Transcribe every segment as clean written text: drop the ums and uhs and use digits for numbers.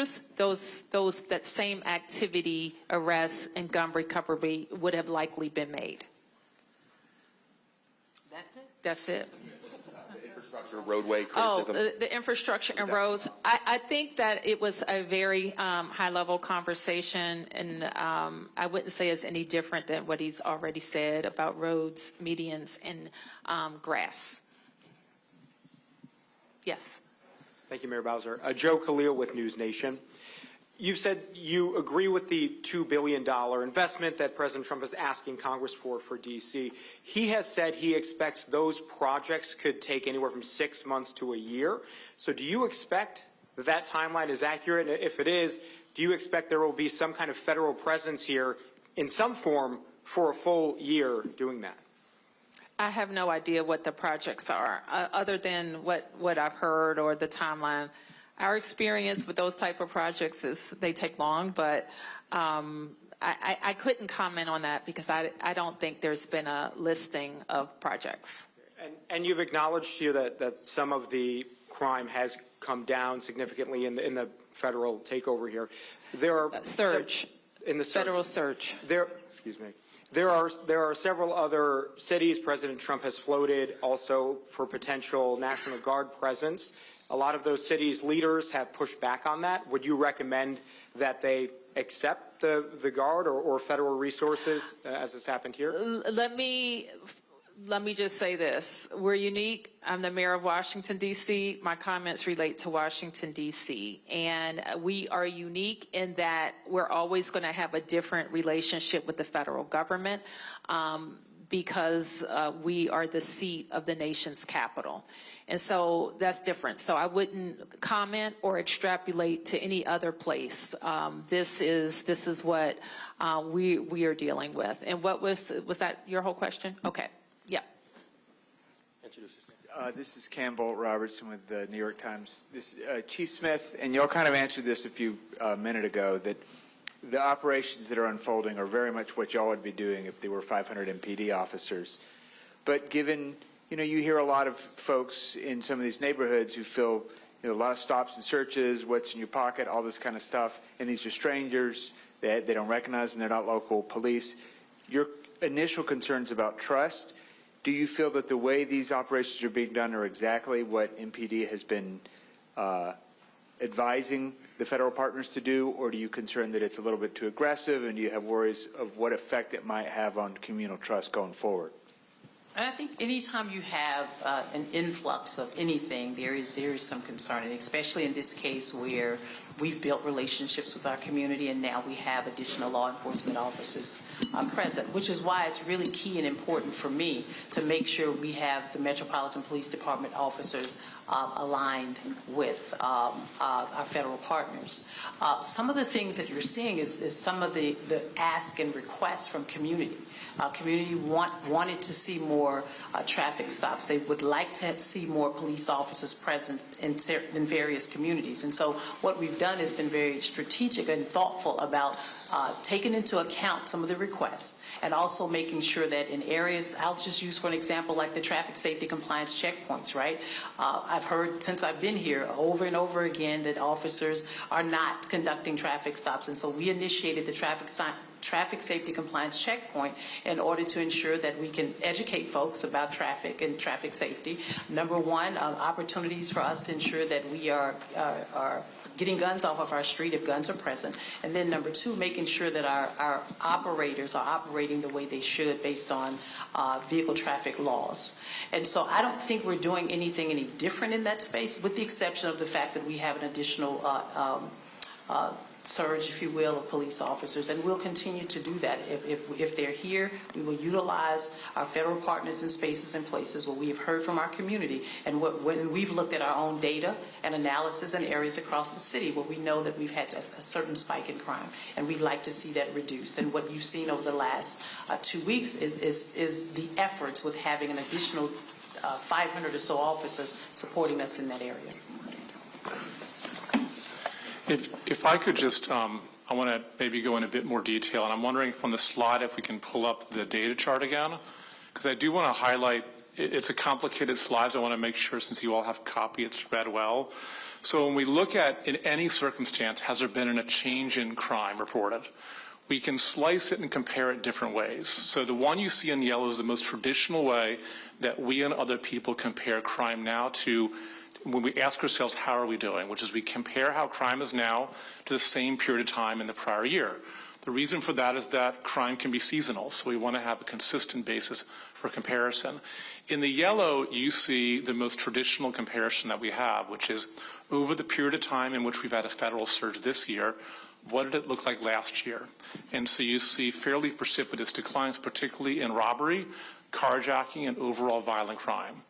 years, that same activity, arrests, and gun recovery would have likely been made. That's it? That's it. Infrastructure, roadway criticism. Oh, the infrastructure and roads. I think that it was a very high-level conversation, and I wouldn't say it's any different than what he's already said about roads, medians, and grass. Yes. Thank you, Mayor Bowser. Joe Khalil with News Nation. You've said you agree with the $2 billion investment that President Trump is asking Congress for D.C. He has said he expects those projects could take anywhere from 6 months to a year. So do you expect that that timeline is accurate? And if it is, do you expect there will be some kind of federal presence here in some form for a full year doing that? I have no idea what the projects are, other than what I've heard or the timeline. Our experience with those type of projects is they take long, but I couldn't comment on that because I don't think there's been a listing of projects. And you've acknowledged here that some of the crime has come down significantly in the federal takeover here. There are surge in the federal surge. Excuse me. There are several other cities President Trump has floated also for potential National Guard presence. A lot of those cities' leaders have pushed back on that. Would you recommend that they accept the Guard or federal resources as has happened here? Let me just say this. We're unique. I'm the mayor of Washington, D.C. My comments relate to Washington, D.C. And we are unique in that we're always going to have a different relationship with the federal government because we are the seat of the nation's capital. And so that's different. So I wouldn't comment or extrapolate to any other place. This is what we are dealing with. And what was that your whole question? Okay. Yeah. This is Campbell Robertson with the New York Times. Chief Smith, and y'all kind of answered this a few minutes ago, that the operations that are unfolding are very much what y'all would be doing if there were 500 MPD officers. But given, you hear a lot of folks in some of these neighborhoods who feel a lot of stops and searches, what's in your pocket, all this kind of stuff, and these are strangers, they don't recognize them, they're not local police. Your initial concerns about trust, do you feel that the way these operations are being done are exactly what MPD has been advising the federal partners to do, or do you concern that it's a little bit too aggressive, and do you have worries of what effect it might have on communal trust going forward? I think anytime you have an influx of anything, there is some concern, and especially in this case where we've built relationships with our community and now we have additional law enforcement officers present, which is why it's really key and important for me to make sure we have the Metropolitan Police Department officers aligned with our federal partners. Some of the things that you're seeing is some of the ask and requests from community. Community wanted to see more traffic stops. They would like to see more police officers present in various communities. And so what we've done has been very strategic and thoughtful about taking into account some of the requests and also making sure that in areas, I'll just use for an example like the traffic safety compliance checkpoints, right? I've heard since I've been here over and over again that officers are not conducting traffic stops. And so we initiated the traffic safety compliance checkpoint in order to ensure that we can educate folks about traffic and traffic safety. Number one, opportunities for us to ensure that we are getting guns off of our street if guns are present. And then number two, making sure that our operators are operating the way they should based on vehicle traffic laws. And so I don't think we're doing anything any different in that space, with the exception of the fact that we have an additional surge, if you will, of police officers, and we'll continue to do that. If they're here, we will utilize our federal partners in spaces and places where we have heard from our community, and when we've looked at our own data and analysis in areas across the city where we know that we've had a certain spike in crime, and we'd like to see that reduced. And what you've seen over the last 2 weeks is the efforts with having an additional 500 or so officers supporting us in that area. If I could just, I want to maybe go in a bit more detail, and I'm wondering from the slide if we can pull up the data chart again, because I do want to highlight, it's a complicated slide, so I want to make sure since you all have a copy, it's read well. So when we look at, in any circumstance, has there been a change in crime reported? We can slice it and compare it different ways. So the one you see in yellow is the most traditional way that we and other people compare crime now to when we ask ourselves, how are we doing? Which is we compare how crime is now to the same period of time in the prior year. The reason for that is that crime can be seasonal, so we want to have a consistent basis for comparison. In the yellow, you see the most traditional comparison that we have, which is over the period of time in which we've had a federal surge this year, what did it look like last year? And so you see fairly precipitous declines, particularly in robbery, carjacking, and overall violent crime.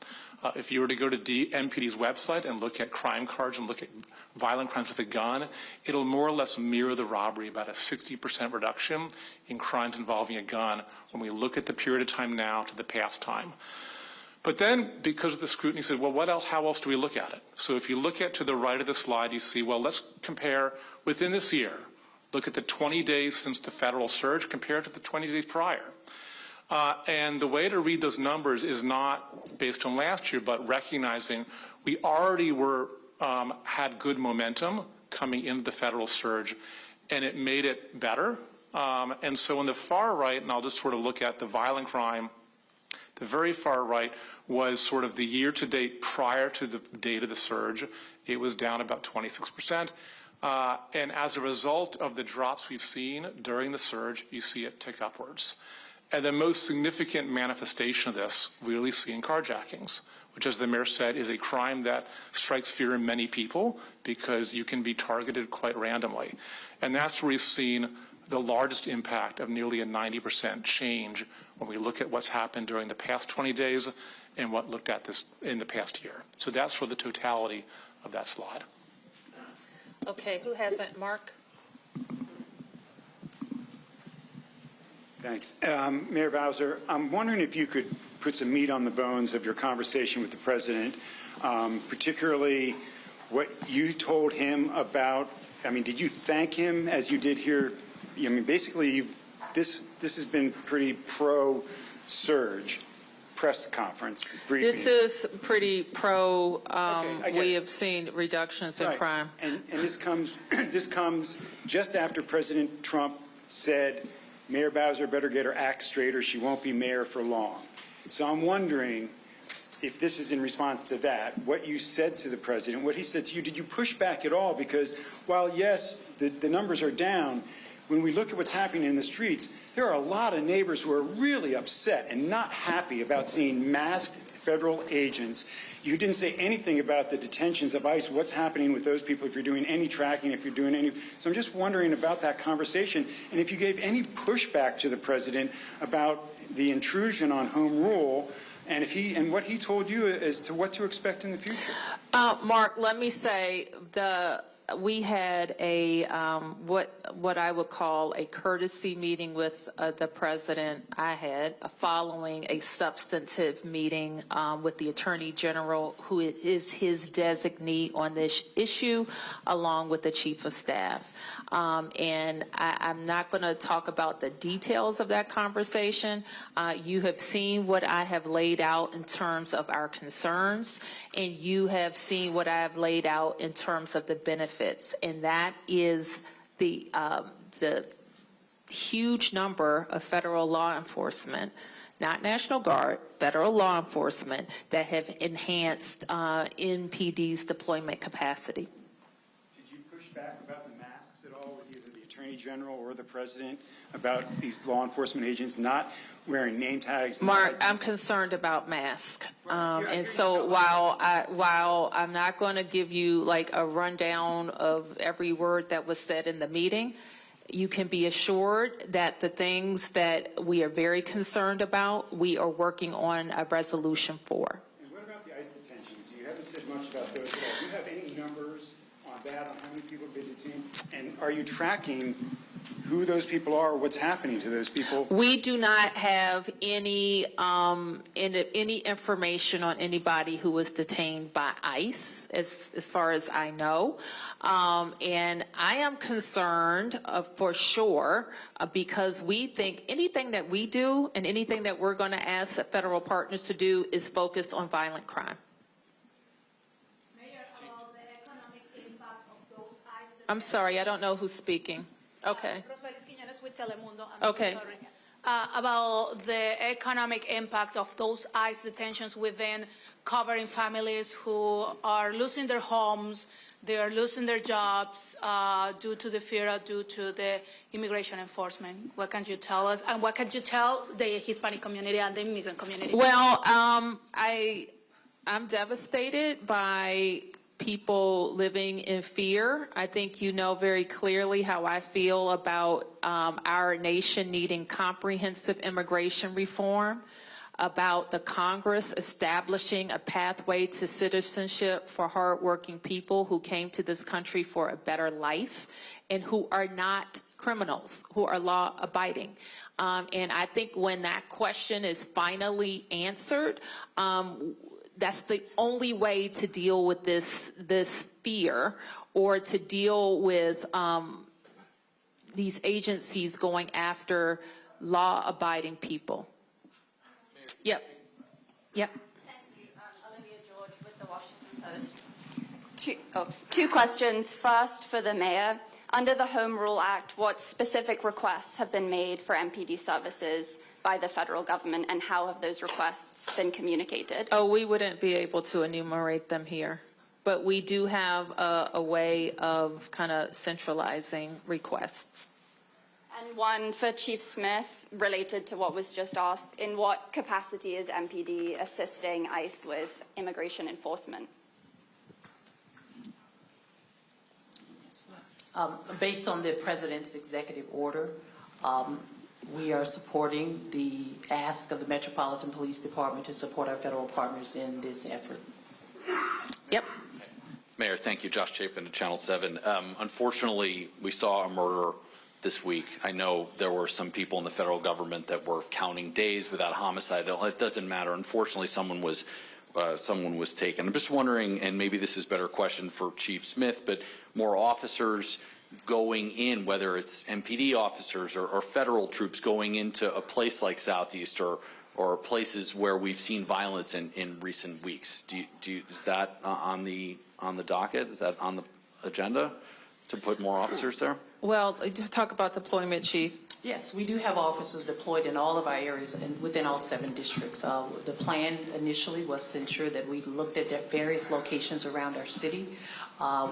If you were to go to MPD's website and look at crime cards and look at violent crimes with a gun, it'll more or less mirror the robbery, about a 60% reduction in crimes involving a gun when we look at the period of time now to the past time. But then, because of the scrutiny, said, well, what else, how else do we look at it? So if you look at to the right of the slide, you see, well, let's compare within this year. Look at the 20 days since the federal surge compared to the 20 days prior. And the way to read those numbers is not based on last year, but recognizing we already had good momentum coming into the federal surge, and it made it better. And so on the far right, and I'll just sort of look at the violent crime, the very far right was sort of the year-to-date prior to the date of the surge. It was down about 26%. And as a result of the drops we've seen during the surge, you see it tick upwards. And the most significant manifestation of this we really see in carjackings, which, as the mayor said, is a crime that strikes fear in many people because you can be targeted quite randomly. And that's where we've seen the largest impact of nearly a 90% change when we look at what's happened during the past 20 days and what looked at this in the past year. So that's for the totality of that slide. Okay, who hasn't? Mark? Thanks. Mayor Bowser, I'm wondering if you could put some meat on the bones of your conversation with the president, particularly what you told him about, I mean, did you thank him as you did here? I mean, basically, this has been pretty pro-surge press conference briefings. This is pretty pro, Okay, we have seen reductions in crime. And this comes just after President Trump said, Mayor Bowser better get her act straight or she won't be mayor for long. So I'm wondering if this is in response to that, what you said to the president, what he said to you, did you push back at all? Because while, yes, the numbers are down, when we look at what's happening in the streets, there are a lot of neighbors who are really upset and not happy about seeing masked federal agents. You didn't say anything about the detentions of ICE, what's happening with those people, if you're doing any tracking, if you're doing any. So I'm just wondering about that conversation, and if you gave any pushback to the president about the intrusion on home rule, and what he told you as to what to expect in the future. Mark, let me say we had a what I would call a courtesy meeting with the president. I had following a substantive meeting with the Attorney General, who is his designee on this issue, along with the Chief of Staff. And I'm not going to talk about the details of that conversation. You have seen what I have laid out in terms of our concerns, and you have seen what I have laid out in terms of the benefits. And that is the huge number of federal law enforcement, not National Guard, federal law enforcement that have enhanced NPD's deployment capacity. Did you push back about the masks at all with either the Attorney General or the President about these law enforcement agents not wearing name tags? Mark, I'm concerned about masks. And so while I'm not going to give you like a rundown of every word that was said in the meeting, you can be assured that the things that we are very concerned about, we are working on a resolution for. And what about the ICE detentions? You haven't said much about those at all. Do you have any numbers on that, on how many people have been detained? And are you tracking who those people are or what's happening to those people? We do not have any information on anybody who was detained by ICE, as far as I know. And I am concerned for sure because we think anything that we do and anything that we're going to ask federal partners to do is focused on violent crime. I'm sorry, I don't know who's speaking. Okay. With Telemundo. I'm Okay. sorry. About the economic impact of those ICE detentions within covering families who are losing their homes, they are losing their jobs due to the fear, due to the immigration enforcement. What can you tell us? And what can you tell the Hispanic community and the immigrant community? Well, I'm devastated by people living in fear. I think you know very clearly how I feel about our nation needing comprehensive immigration reform, about the Congress establishing a pathway to citizenship for hardworking people who came to this country for a better life and who are not criminals, who are law-abiding. And I think when that question is finally answered, that's the only way to deal with this fear, or to deal with these agencies going after law-abiding people. Yep. Thank you. Olivia George with the Washington Post. Two questions. First, for the mayor. Under the Home Rule Act, what specific requests have been made for MPD services by the federal government, and how have those requests been communicated? Oh, we wouldn't be able to enumerate them here, but we do have a way of kind of centralizing requests. And one for Chief Smith, related to what was just asked. In what capacity is MPD assisting ICE with immigration enforcement? Based on the President's executive order, we are supporting the ask of the Metropolitan Police Department to support our federal partners in this effort. Yep. Mayor, thank you. Josh Chapin at Channel 7. Unfortunately, we saw a murder this week. I know there were some people in the federal government that were counting days without homicide. It doesn't matter. Unfortunately, someone was taken. I'm just wondering, and maybe this is a better question for Chief Smith, but more officers going in, whether it's MPD officers or federal troops going into a place like Southeast or places where we've seen violence in recent weeks. Is that on the docket? Is that on the agenda to put more officers there? Well, talk about deployment, Chief. Yes, we do have officers deployed in all of our areas and within all 7 districts. The plan initially was to ensure that we looked at various locations around our city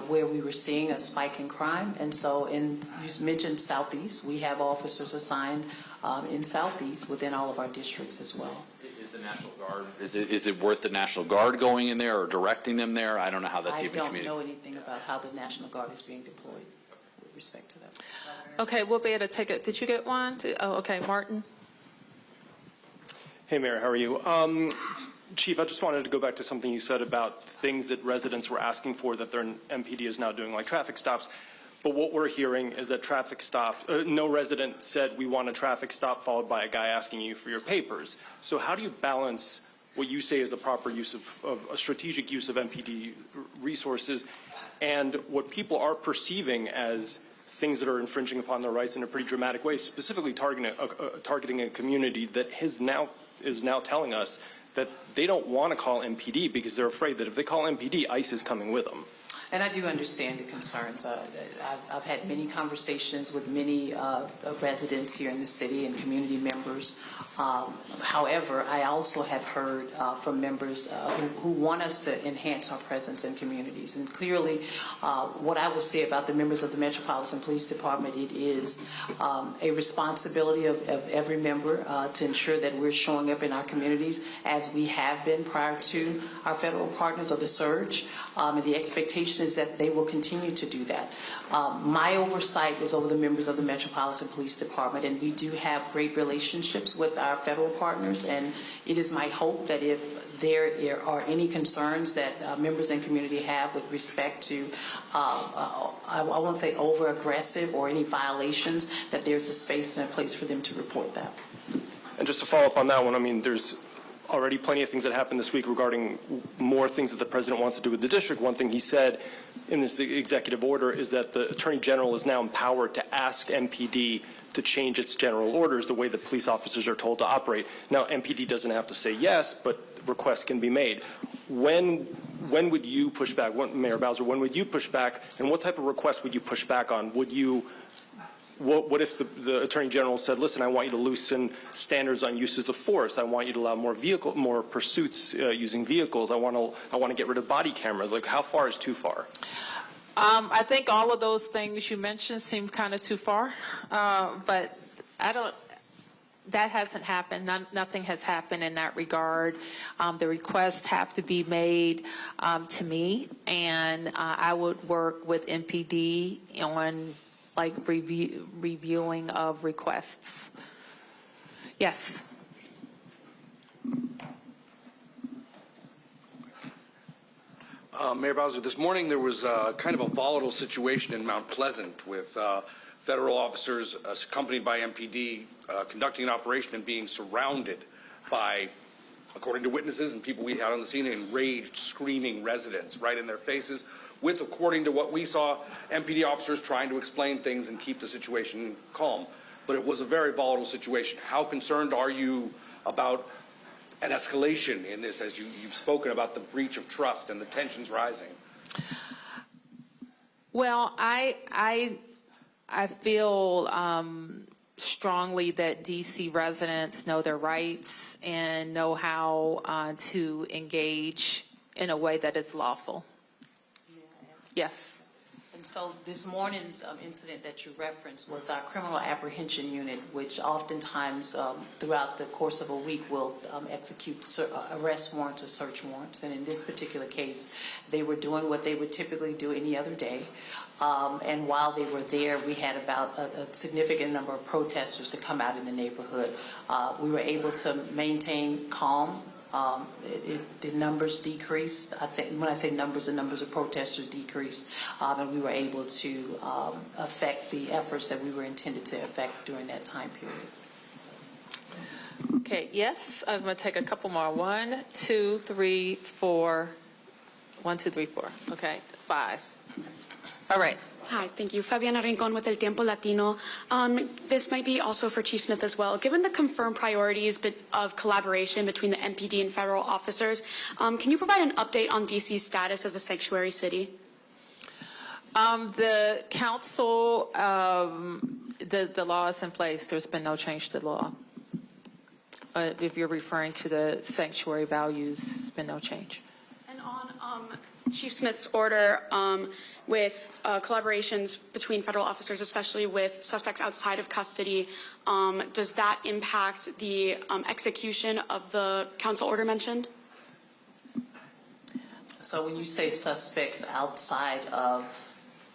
where we were seeing a spike in crime. And so you mentioned Southeast. We have officers assigned in Southeast within all of our districts as well. Is the National Guard, is it worth the National Guard going in there or directing them there? I don't know how that's even communicated. I don't know anything about how the National Guard is being deployed with respect to that. Okay, we'll be able to take it. Did you get one? Oh, okay, Martin. Hey, Mayor, how are you? Chief, I just wanted to go back to something you said about things that residents were asking for that their MPD is now doing, like traffic stops. But what we're hearing is that traffic stop, no resident said we want a traffic stop followed by a guy asking you for your papers. So how do you balance what you say is a proper use of a strategic use of MPD resources and what people are perceiving as things that are infringing upon their rights in a pretty dramatic way, specifically targeting a community that is now telling us that they don't want to call MPD because they're afraid that if they call MPD, ICE is coming with them. And I do understand the concerns. I've had many conversations with many residents here in the city and community members. However, I also have heard from members who want us to enhance our presence in communities. And clearly, what I will say about the members of the Metropolitan Police Department, it is a responsibility of every member to ensure that we're showing up in our communities as we have been prior to our federal partners or the surge. And the expectation is that they will continue to do that. My oversight is over the members of the Metropolitan Police Department, and we do have great relationships with our federal partners, and it is my hope that if there are any concerns that members and community have with respect to, I won't say over-aggressive or any violations, that there's a space and a place for them to report that. And just to follow up on that one, I mean, there's already plenty of things that happened this week regarding more things that the president wants to do with the district. One thing he said in this executive order is that the Attorney General is now empowered to ask MPD to change its general orders the way that police officers are told to operate. Now, MPD doesn't have to say yes, but requests can be made. When when would you push back? Mayor Bowser, when would you push back, and what type of request would you push back on? Would you, what if the Attorney General said, listen, I want you to loosen standards on uses of force. I want you to allow more pursuits using vehicles. I want to get rid of body cameras. Like, how far is too far? I think all of those things you mentioned seem kind of too far, but that hasn't happened. Nothing has happened in that regard. The requests have to be made to me, and I would work with MPD on reviewing of requests. Yes. Mayor Bowser, this morning there was kind of a volatile situation in Mount Pleasant with federal officers accompanied by MPD conducting an operation and being surrounded by, according to witnesses and people we had on the scene, enraged, screaming residents right in their faces with, according to what we saw, MPD officers trying to explain things and keep the situation calm. But it was a very volatile situation. How concerned are you about an escalation in this, as you've spoken about the breach of trust and the tensions rising? Well, I feel strongly that DC residents know their rights and know how to engage in a way that is lawful. Yes. And so this morning's incident that you referenced was our criminal apprehension unit, which oftentimes throughout the course of a week will execute arrest warrants or search warrants. And in this particular case, they were doing what they would typically do any other day. And while they were there, we had about a significant number of protesters to come out in the neighborhood. We were able to maintain calm. The numbers decreased. I think when I say numbers, the numbers of protesters decreased, and we were able to affect the efforts that we were intended to affect during that time period. Okay, yes, I'm going to take a couple more. 1, 2, 3, 4. 1, 2, 3, 4. Okay, 5. All right. Hi, thank you. Fabiana Rincon with El Tiempo Latino. This might be also for Chief Smith as well. Given the confirmed priorities of collaboration between the MPD and federal officers, can you provide an update on DC's status as a sanctuary city? The council, the law is in place. There's been no change to the law. If you're referring to the sanctuary values, there's been no change. And on Chief Smith's order with collaborations between federal officers, especially with suspects outside of custody, does that impact the execution of the council order mentioned? So when you say suspects outside of?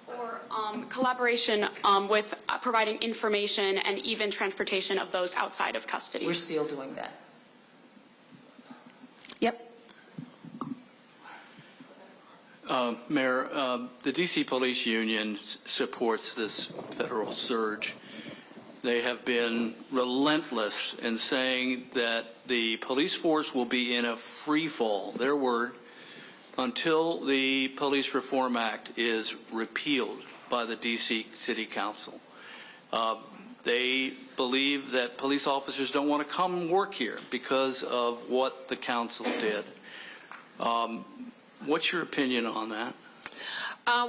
Or collaboration with providing information and even transportation of those outside of custody? We're still doing that. Yep. Mayor, the D.C. Police Union supports this federal surge. They have been relentless in saying that the police force will be in a free fall, their word, until the Police Reform Act is repealed by the D.C. City Council. They believe that police officers don't want to come work here because of what the council did. What's your opinion on that?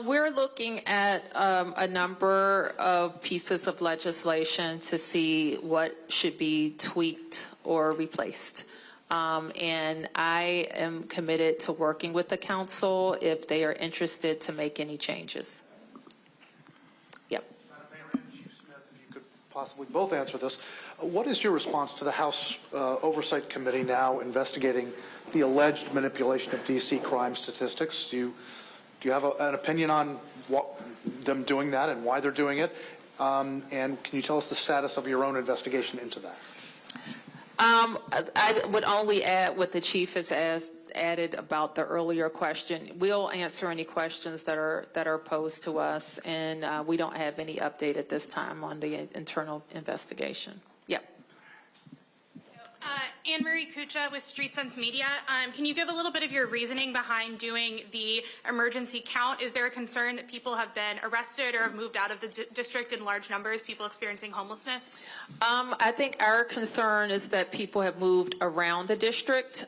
We're looking at a number of pieces of legislation to see what should be tweaked or replaced. And I am committed to working with the council if they are interested to make any changes. Yep. Madam Mayor and Chief Smith, if you could possibly both answer this. What is your response to the House Oversight Committee now investigating the alleged manipulation of D.C. crime statistics? Do you have an opinion on them doing that and why they're doing it? And can you tell us the status of your own investigation into that? I would only add what the chief has added about the earlier question. We'll answer any questions that are posed to us, and we don't have any update at this time on the internal investigation. Yep. Anne-Marie Kucha with Street Sense Media. Can you give a little bit of your reasoning behind doing the emergency count? Is there a concern that people have been arrested or have moved out of the district in large numbers, people experiencing homelessness? I think our concern is that people have moved around the district.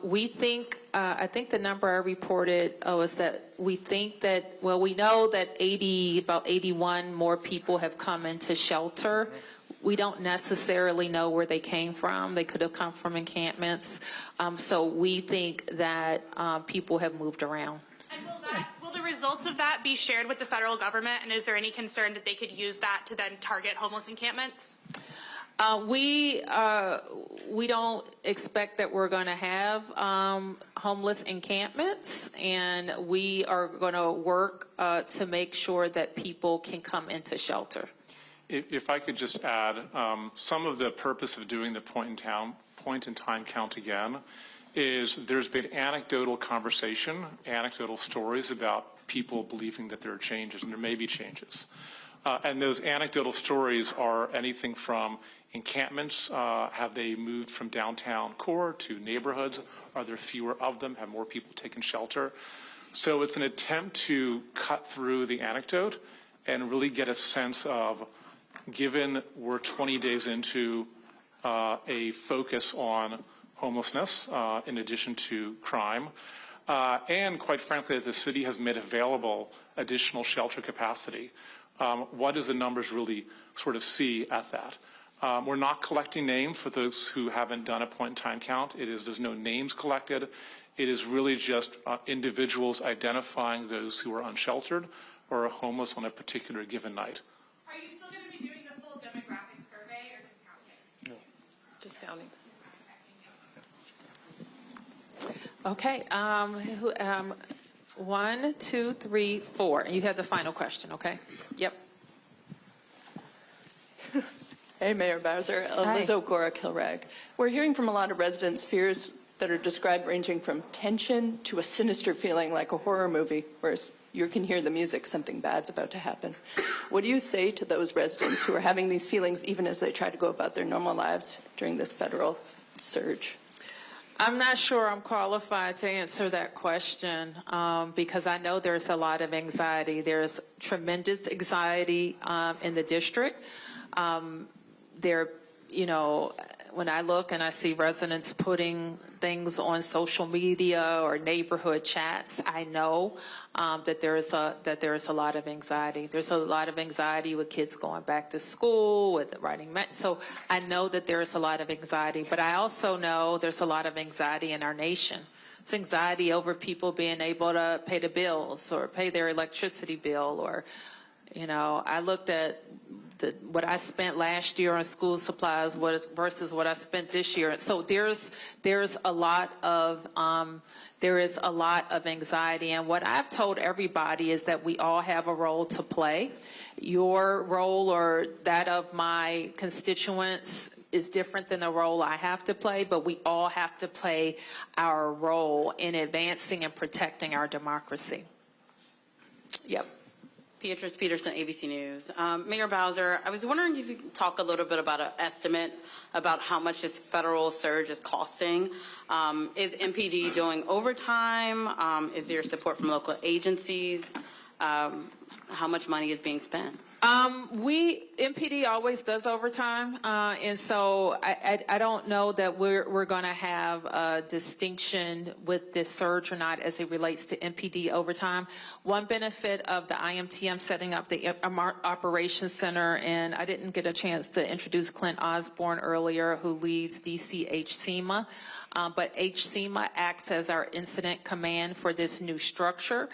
We think, I think the number I reported was that we think that, well, we know that about 81 more people have come into shelter. We don't necessarily know where they came from. They could have come from encampments. So we think that people have moved around. And will the results of that be shared with the federal government? And is there any concern that they could use that to then target homeless encampments? We don't expect that we're going to have homeless encampments, and we are going to work to make sure that people can come into shelter. If I could just add, some of the purpose of doing the point in time count again is there's been anecdotal conversation, anecdotal stories about people believing that there are changes, and there may be changes. And those anecdotal stories are anything from encampments, have they moved from downtown core to neighborhoods? Are there fewer of them? Have more people taken shelter? So it's an attempt to cut through the anecdote and really get a sense of, given we're 20 days into a focus on homelessness in addition to crime, and quite frankly, that the city has made available additional shelter capacity, what does the numbers really sort of see at that? We're not collecting names for those who haven't done a point-in-time count. There's no names collected. It is really just individuals identifying those who are unsheltered or are homeless on a particular given night. Are you still going to be doing the full demographic survey or just counting? No. Just counting. Okay. 1, 2, 3, 4. And you have the final question, okay? Yep. Hey, Mayor Bowser. Liz O'Gora, Kilrag. We're hearing from a lot of residents fears that are described ranging from tension to a sinister feeling like a horror movie, whereas you can hear the music, something bad's about to happen. What do you say to those residents who are having these feelings even as they try to go about their normal lives during this federal surge? I'm not sure I'm qualified to answer that question because I know there's a lot of anxiety. There's tremendous anxiety in the district. When I look and I see residents putting things on social media or neighborhood chats, I know that there is a lot of anxiety. There's a lot of anxiety with kids going back to school, with writing. So I know that there is a lot of anxiety, but I also know there's a lot of anxiety in our nation. It's anxiety over people being able to pay the bills or pay their electricity bill, or, I looked at what I spent last year on school supplies versus what I spent this year. So there's a lot of anxiety, and what I've told everybody is that we all have a role to play. Your role or that of my constituents is different than the role I have to play, but we all have to play our role in advancing and protecting our democracy. Yep. Beatrice Peterson, ABC News. Mayor Bowser, I was wondering if you could talk a little bit about an estimate about how much this federal surge is costing. Is MPD doing overtime? Is there support from local agencies? How much money is being spent? MPD always does overtime, and so I don't know that we're going to have a distinction with this surge or not as it relates to MPD overtime. One benefit of the IMTM setting up the Operations Center, and I didn't get a chance to introduce Clint Osborne earlier, who leads DC HCEMA, but HCEMA acts as our incident command for this new structure.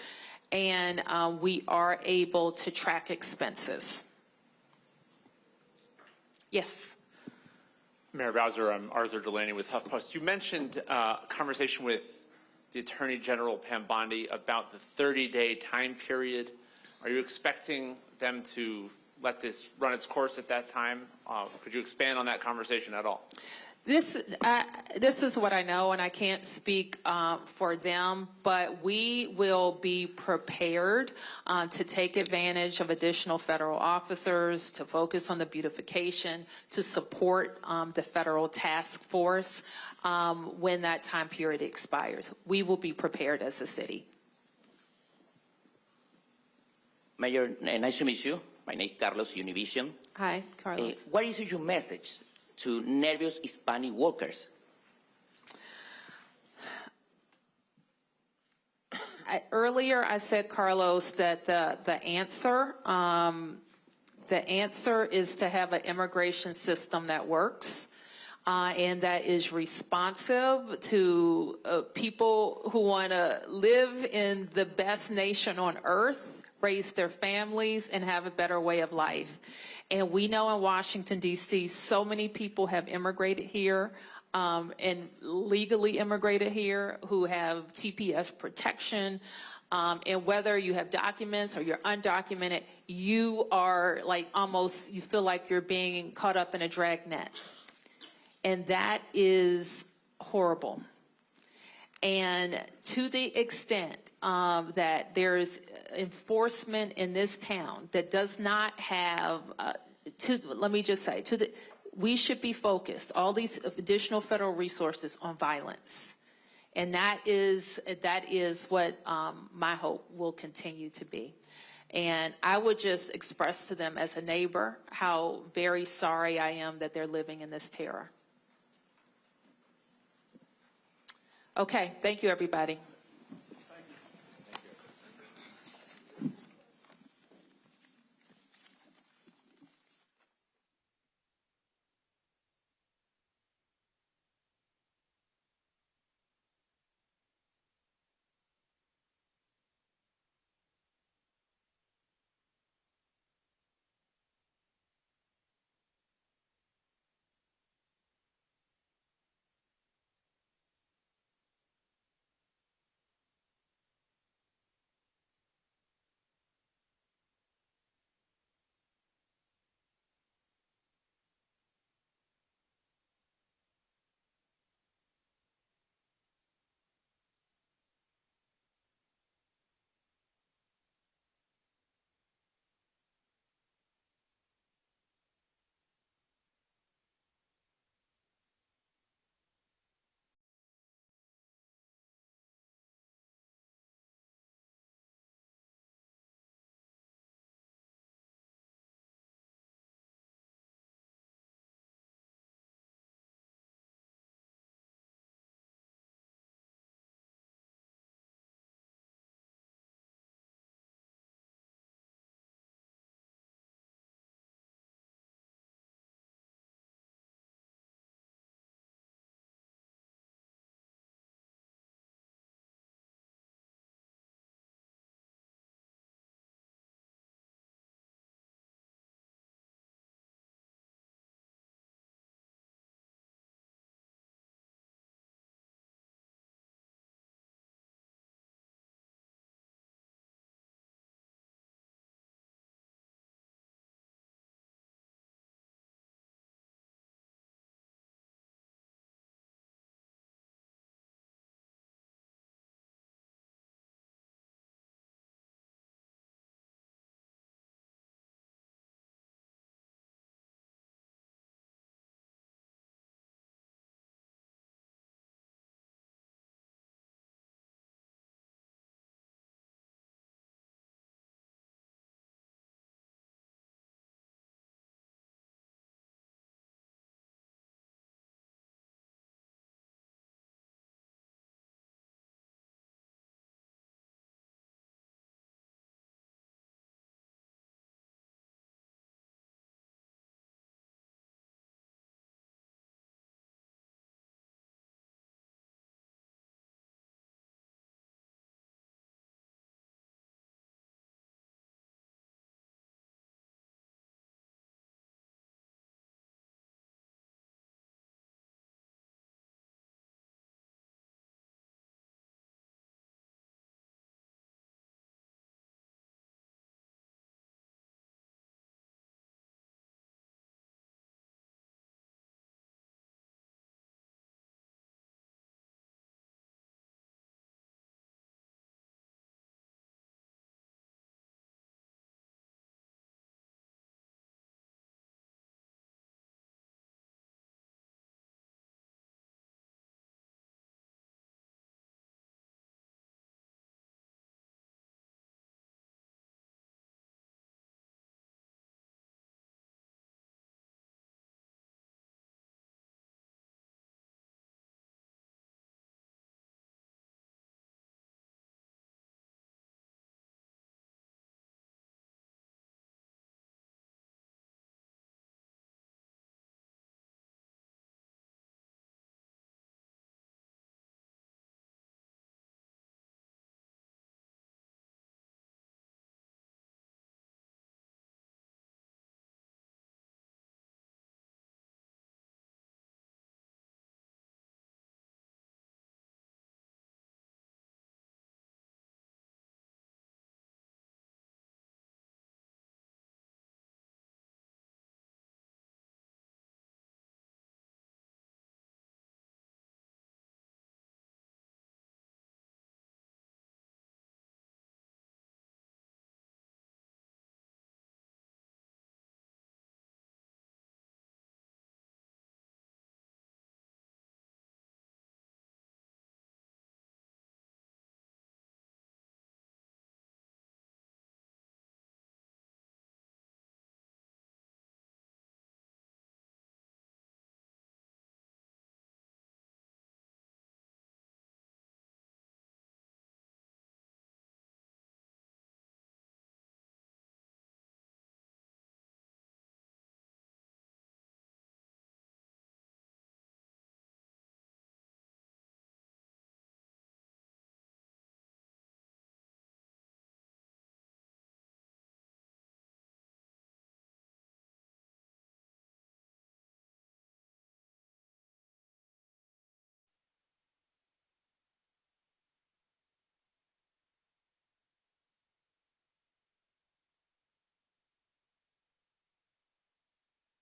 And we are able to track expenses. Yes. Mayor Bowser, I'm Arthur Delaney with HuffPost. You mentioned a conversation with the Attorney General Pam Bondi about the 30-day time period. Are you expecting them to let this run its course at that time? Could you expand on that conversation at all? This is what I know, and I can't speak for them, but we will be prepared to take advantage of additional federal officers, to focus on the beautification, to support the federal task force when that time period expires. We will be prepared as a city. Mayor, nice to meet you. My name is Carlos, Univision. Hi, Carlos. What is your message to nervous Hispanic workers? Earlier, I said, Carlos, that the answer is to have an immigration system that works and that is responsive to people who want to live in the best nation on earth, raise their families, and have a better way of life. And we know in Washington, D.C., so many people have immigrated here and legally immigrated here who have TPS protection. And whether you have documents or you're undocumented, you are like almost, you feel like you're being caught up in a dragnet. And that is horrible. And to the extent that there is enforcement in this town that does not have, let me just say, we should be focused, all these additional federal resources, on violence. And that is what my hope will continue to be. And I would just express to them as a neighbor how very sorry I am that they're living in this terror. Okay, thank you, everybody.